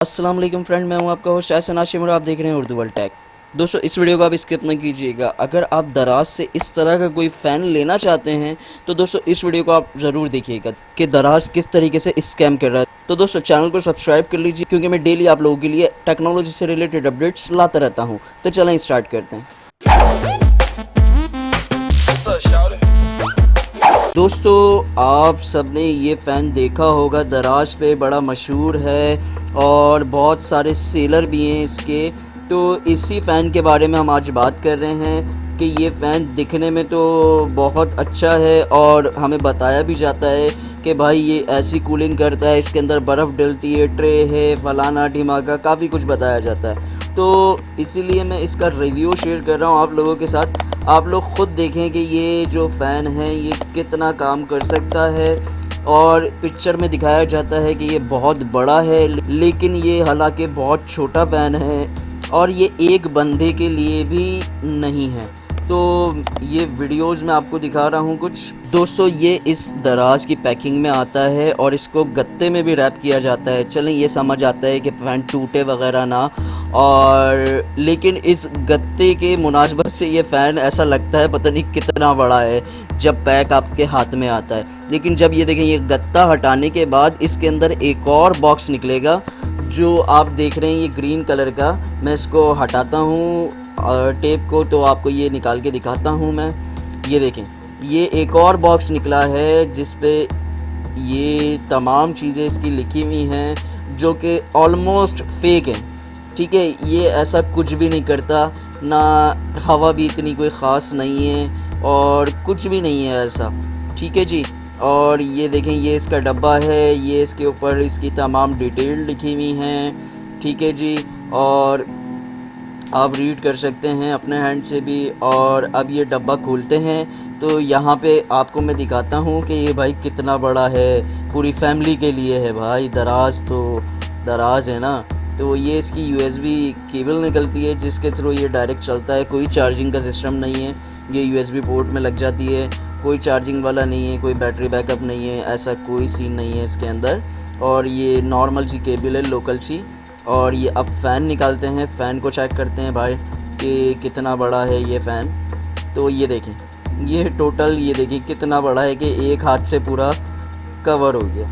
अस्सलाम वालेकुम फ्रेंड, मैं हूं आपका होस्ट एहसन हाशिम और आप देख रहे हैं उर्दू वर्ल्ड टेक। दोस्तों, इस वीडियो को आप स्किप न कीजिएगा। अगर आप दराज से इस तरह का कोई फ़ैन लेना चाहते हैं तो दोस्तों इस वीडियो को आप ज़रूर देखिएगा कि दराज किस तरीके से स्कैम कर रहा है। तो दोस्तों चैनल को सब्सक्राइब कर लीजिए क्योंकि मैं डेली आप लोगों के लिए टेक्नोलॉजी से रिलेटेड अपडेट्स लाता रहता हूँ। तो चलें स्टार्ट करते हैं। दोस्तों, आप सबने ये फ़ैन देखा होगा, दराज पे बड़ा मशहूर है और बहुत सारे सेलर भी हैं इसके। तो इसी फ़ैन के बारे में हम आज बात कर रहे हैं कि ये फ़ैन दिखने में तो बहुत अच्छा है और हमें बताया भी जाता है कि भाई ये ऐसी कूलिंग करता है, इसके अंदर बर्फ़ डलती है, ट्रे है, फलाना ढिमाका, काफ़ी कुछ बताया जाता है। तो इसीलिए मैं इसका रिव्यू शेयर कर रहा हूँ आप लोगों के साथ। आप लोग ख़ुद देखें कि ये जो फ़ैन है ये कितना काम कर सकता है। और पिक्चर में दिखाया जाता है कि ये बहुत बड़ा है, लेकिन ये हालांकि बहुत छोटा फ़ैन है और ये एक बंदे के लिए भी नहीं है। तो ये वीडियोज़ में आपको दिखा रहा हूँ कुछ। दोस्तों, ये इस दराज की पैकिंग में आता है और इसको गत्ते में भी रैप किया जाता है। चलें, ये समझ आता है कि फ़ैन टूटे वगैरह ना, और लेकिन इस गत्ते के मुनासबत से ये फ़ैन ऐसा लगता है पता नहीं कितना बड़ा है जब पैक आपके हाथ में आता है। लेकिन जब ये देखें, ये गत्ता हटाने के बाद इसके अंदर एक और बॉक्स निकलेगा जो आप देख रहे हैं, ये ग्रीन कलर का। मैं इसको हटाता हूँ और टेप को, तो आपको ये निकाल के दिखाता हूँ मैं। ये देखें, ये एक और बॉक्स निकला है जिस पे ये तमाम चीज़ें इसकी लिखी हुई हैं जो कि ऑलमोस्ट फेक हैं। ठीक है, ये ऐसा कुछ भी नहीं करता, ना हवा भी इतनी कोई ख़ास नहीं है और कुछ भी नहीं है ऐसा। ठीक है जी। और ये देखें, ये इसका डब्बा है, ये इसके ऊपर इसकी तमाम डिटेल लिखी हुई हैं। ठीक है जी। और आप रीड कर सकते हैं अपने हैंड से भी। और अब ये डब्बा खोलते हैं तो यहाँ पे आपको मैं दिखाता हूँ कि ये भाई कितना बड़ा है, पूरी फैमिली के लिए है भाई। दराज तो दराज है ना। तो ये इसकी यूएसबी केबल निकलती है जिसके थ्रू ये डायरेक्ट चलता है। कोई चार्जिंग का सिस्टम नहीं है, ये यूएसबी पोर्ट में लग जाती है। कोई चार्जिंग वाला नहीं है, कोई बैटरी बैकअप नहीं है, ऐसा कोई सीन नहीं है इसके अंदर। और ये नॉर्मल सी केबल है, लोकल सी। और ये अब फ़ैन निकालते हैं, फ़ैन को चेक करते हैं भाई कि कितना बड़ा है ये फ़ैन। तो ये देखें, ये टोटल ये देखिए कितना बड़ा है कि एक हाथ से पूरा कवर हो गया।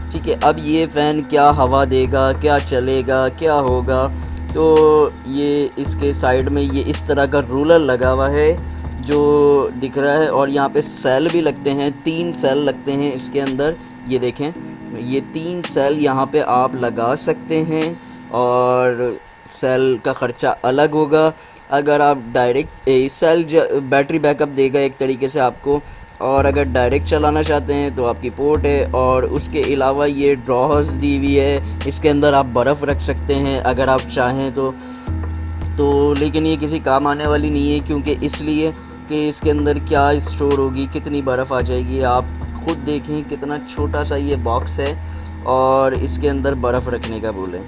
ठीक है, अब ये फ़ैन क्या हवा देगा, क्या चलेगा, क्या होगा। तो ये इसके साइड में ये इस तरह का रूलर लगा हुआ है जो दिख रहा है, और यहाँ पे सेल भी लगते हैं, 3 सेल लगते हैं इसके अंदर। ये देखें, ये 3 सेल यहाँ पे आप लगा सकते हैं और सेल का ख़र्चा अलग होगा। अगर आप डायरेक्ट सेल बैटरी बैकअप देगा एक तरीके से आपको, और अगर डायरेक्ट चलाना चाहते हैं तो आपकी पोर्ट है। और उसके अलावा ये ड्रॉर्स दी हुई है, इसके अंदर आप बर्फ़ रख सकते हैं अगर आप चाहें तो लेकिन ये किसी काम आने वाली नहीं है, क्योंकि इसलिए कि इसके अंदर क्या स्टोर होगी, कितनी बर्फ़ आ जाएगी। आप खुद देखें कितना छोटा सा ये बॉक्स है और इसके अंदर बर्फ़ रखने का बोले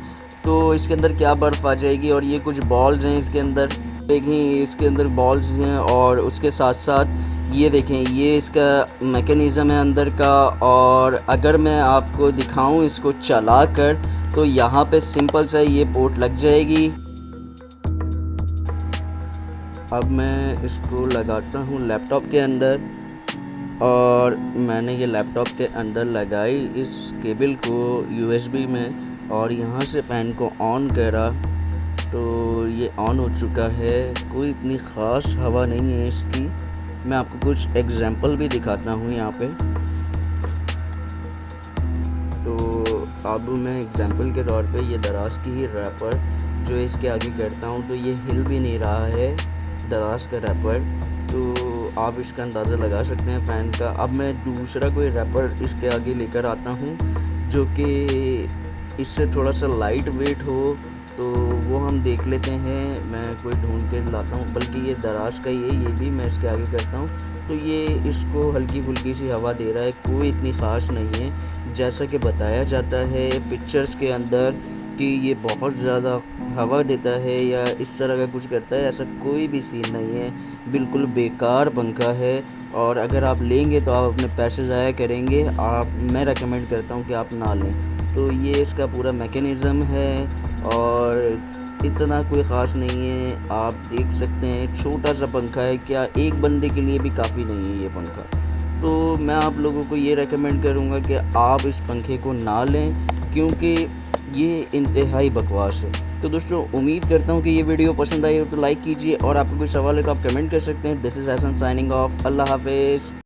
तो इसके अंदर क्या बर्फ़ आ जाएगी। और ये कुछ बॉल्स हैं इसके अंदर, देखें इसके अंदर बॉल्स हैं। और उसके साथ साथ ये देखें, ये इसका मैकेनिज़्म है अंदर का। और अगर मैं आपको दिखाऊं इसको चला कर, तो यहाँ पे सिंपल सा ये पोर्ट लग जाएगी। अब मैं इसको लगाता हूँ लैपटॉप के अंदर, और मैंने ये लैपटॉप के अंदर लगाई इस केबल को यूएसबी में, और यहाँ से फ़ैन को ऑन करा तो ये ऑन हो चुका है। कोई इतनी ख़ास हवा नहीं है इसकी। मैं आपको कुछ एग्जांपल भी दिखाता हूँ यहाँ पे। तो अब मैं एग्जांपल के तौर पे ये दराज की ही रैपर जो इसके आगे करता हूँ, तो ये हिल भी नहीं रहा है दराज का रैपर। तो आप इसका अंदाज़ा लगा सकते हैं फ़ैन का। अब मैं दूसरा कोई रैपर इसके आगे लेकर आता हूँ जो कि इससे थोड़ा सा लाइट वेट हो, तो वो हम देख लेते हैं। मैं कोई ढूंढ के लाता हूँ, बल्कि ये दराज का ही है, ये भी मैं इसके आगे करता हूँ। तो ये इसको हल्की फुल्की सी हवा दे रहा है, कोई इतनी ख़ास नहीं है जैसा कि बताया जाता है पिक्चर्स के अंदर कि ये बहुत ज़्यादा हवा देता है या इस तरह का कुछ करता है। ऐसा कोई भी सीन नहीं है, बिल्कुल बेकार पंखा है। और अगर आप लेंगे तो आप अपने पैसे ज़ाया करेंगे। मैं रेकमेंड करता हूँ कि आप ना लें। तो ये इसका पूरा मैकेनिज़्म है और इतना कोई ख़ास नहीं है। आप देख सकते हैं छोटा सा पंखा है, क्या एक बंदे के लिए भी काफ़ी नहीं है ये पंखा। तो मैं आप लोगों को ये रेकमेंड करूँगा कि आप इस पंखे को ना लें, क्योंकि ये इंतहाई बकवास है। तो दोस्तों उम्मीद करता हूँ कि ये वीडियो पसंद आई हो तो लाइक कीजिए, और आपको कोई सवाल है तो आप कमेंट कर सकते हैं। This is Hasan signing off. अल्लाह हाफ़िज़।